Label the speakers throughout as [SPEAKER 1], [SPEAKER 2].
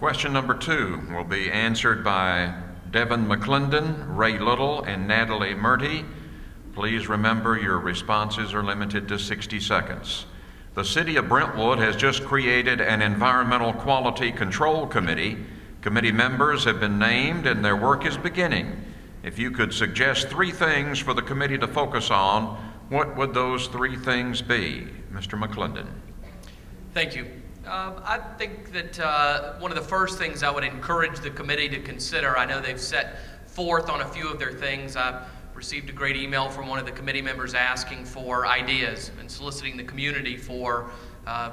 [SPEAKER 1] Question number 2 will be answered by Devin McClendon, Ray Little, and Natalie Murty. Please remember your responses are limited to 60 seconds. The City of Brentwood has just created an Environmental Quality Control Committee. Committee members have been named and their work is beginning. If you could suggest 3 things for the committee to focus on, what would those 3 things be? Mr. McClendon.
[SPEAKER 2] Thank you. I think that one of the first things I would encourage the committee to consider, I know they've set forth on a few of their things. I received a great email from one of the committee members asking for ideas and soliciting the community for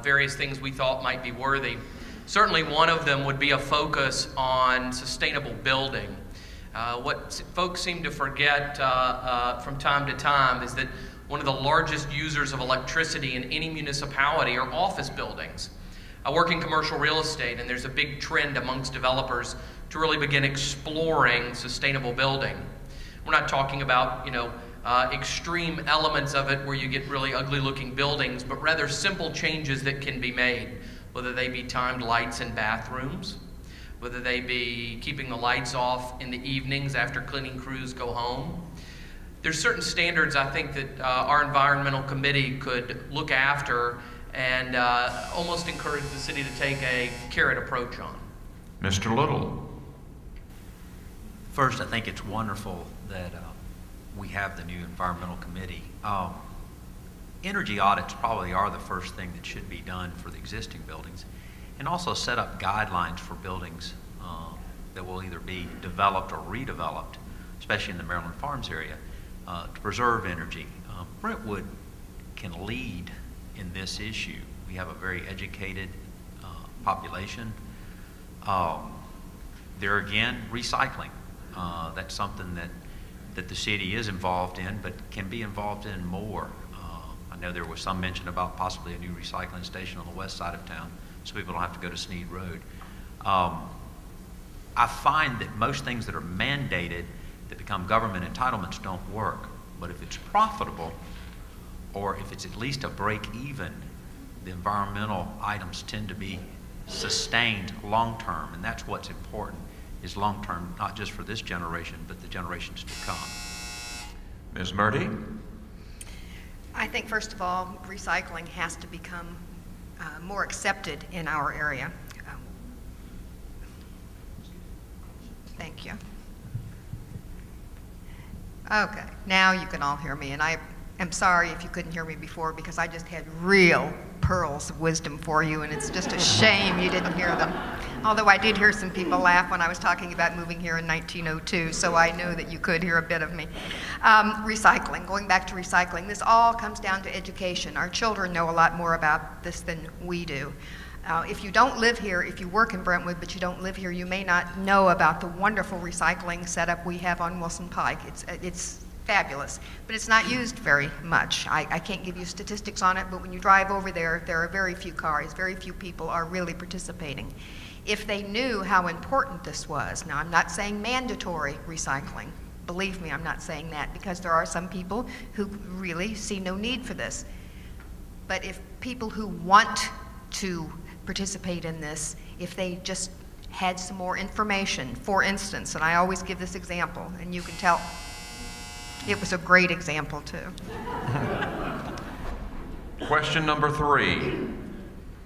[SPEAKER 2] various things we thought might be worthy. Certainly one of them would be a focus on sustainable building. What folks seem to forget from time to time is that one of the largest users of electricity in any municipality are office buildings. I work in commercial real estate, and there's a big trend amongst developers to really begin exploring sustainable building. We're not talking about, extreme elements of it where you get really ugly looking buildings, but rather simple changes that can be made, whether they be timed lights in bathrooms, whether they be keeping the lights off in the evenings after cleaning crews go home. There's certain standards I think that our environmental committee could look after and almost encourage the city to take a carrot approach on.
[SPEAKER 1] Mr. Little.
[SPEAKER 3] First, I think it's wonderful that we have the new environmental committee. Energy audits probably are the first thing that should be done for the existing buildings, and also set up guidelines for buildings that will either be developed or redeveloped, especially in the Maryland Farms area, to preserve energy. Brentwood can lead in this issue. We have a very educated population. There again, recycling. That's something that the city is involved in, but can be involved in more. I know there was some mention about possibly a new recycling station on the west side of town, so people don't have to go to Sneed Road. I find that most things that are mandated that become government entitlements don't work. But if it's profitable, or if it's at least a break even, the environmental items tend to be sustained long term, and that's what's important, is long term, not just for this generation, but the generations to come.
[SPEAKER 1] Ms. Murty?
[SPEAKER 4] I think first of all, recycling has to become more accepted in our area. Thank you. Okay, now you can all hear me, and I am sorry if you couldn't hear me before because I just had real pearls of wisdom for you, and it's just a shame you didn't hear them. Although I did hear some people laugh when I was talking about moving here in 1902, so I know that you could hear a bit of me. Recycling, going back to recycling, this all comes down to education. Our children know a lot more about this than we do. If you don't live here, if you work in Brentwood but you don't live here, you may not know about the wonderful recycling setup we have on Wilson Pike. It's fabulous, but it's not used very much. I can't give you statistics on it, but when you drive over there, there are very few cars, very few people are really participating. If they knew how important this was, now I'm not saying mandatory recycling. Believe me, I'm not saying that, because there are some people who really see no need for this. But if people who want to participate in this, if they just had some more information, for instance, and I always give this example, and you can tell it was a great example too.
[SPEAKER 1] Question number 3,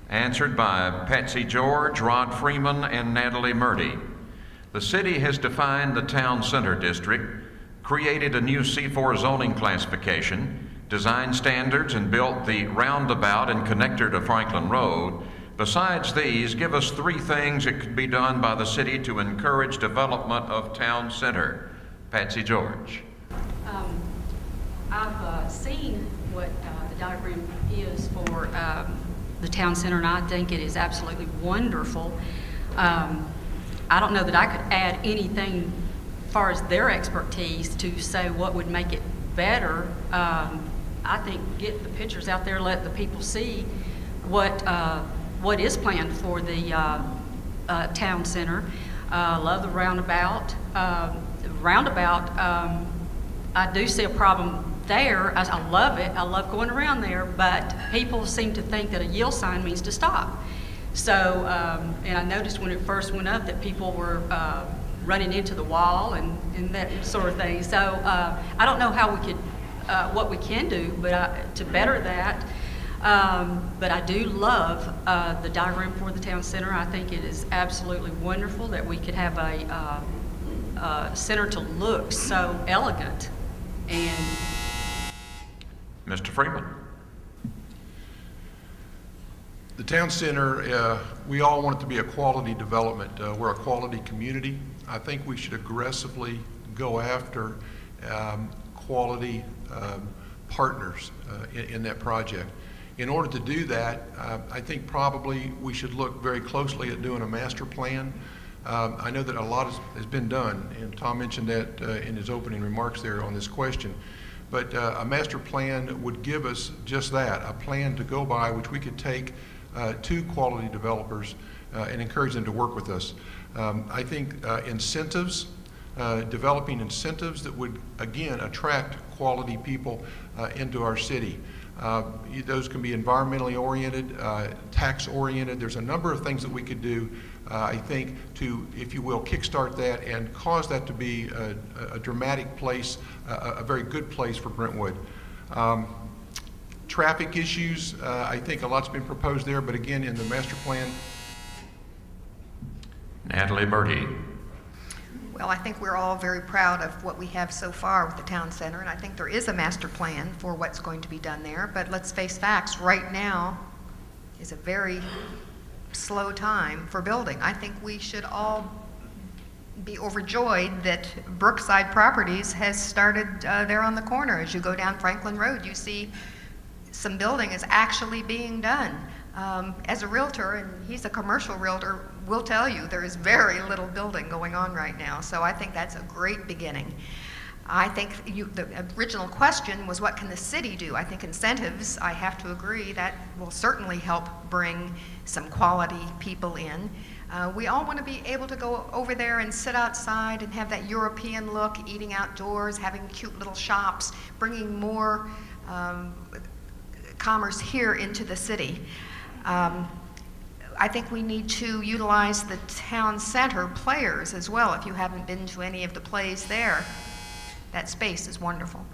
[SPEAKER 1] answered by Patsy George, Rod Freeman, and Natalie Murty. The city has defined the town center district, created a new C4 zoning classification, designed standards, and built the roundabout and connector to Franklin Road. Besides these, give us 3 things that could be done by the city to encourage development of town center. Patsy George.
[SPEAKER 5] I've seen what the diagram is for the town center, and I think it is absolutely wonderful. I don't know that I could add anything as far as their expertise to say what would make it better. I think get the pictures out there, let the people see what is planned for the town center. Love the roundabout. I do see a problem there. I love it. I love going around there, but people seem to think that a yield sign means to stop. So, and I noticed when it first went up that people were running into the wall and that sort of thing. So I don't know how we could, what we can do, but to better that. But I do love the diagram for the town center. I think it is absolutely wonderful that we could have a center to look so elegant. And
[SPEAKER 1] Mr. Freeman.
[SPEAKER 6] The town center, we all want it to be a quality development. We're a quality community. I think we should aggressively go after quality partners in that project. In order to do that, I think probably we should look very closely at doing a master plan. I know that a lot has been done, and Tom mentioned that in his opening remarks there on this question. But a master plan would give us just that, a plan to go by which we could take to quality developers and encourage them to work with us. I think incentives, developing incentives that would, again, attract quality people into our city. Those can be environmentally oriented, tax oriented. There's a number of things that we could do, I think, to, if you will, kickstart that and cause that to be a dramatic place, a very good place for Brentwood. Traffic issues, I think a lot's been proposed there, but again, in the master plan.
[SPEAKER 1] Natalie Murdy.
[SPEAKER 4] Well, I think we're all very proud of what we have so far with the town center, and I think there is a master plan for what's going to be done there. But let's face facts, right now is a very slow time for building. I think we should all be overjoyed that Brookside Properties has started there on the corner. As you go down Franklin Road, you see some building is actually being done. As a realtor, and he's a commercial realtor, will tell you there is very little building going on right now. So I think that's a great beginning. I think the original question was, what can the city do? I think incentives, I have to agree, that will certainly help bring some quality people in. We all want to be able to go over there and sit outside and have that European look, eating outdoors, having cute little shops, bringing more commerce here into the city. I think we need to utilize the town center players as well. If you haven't been to any of the plays there, that space is wonderful.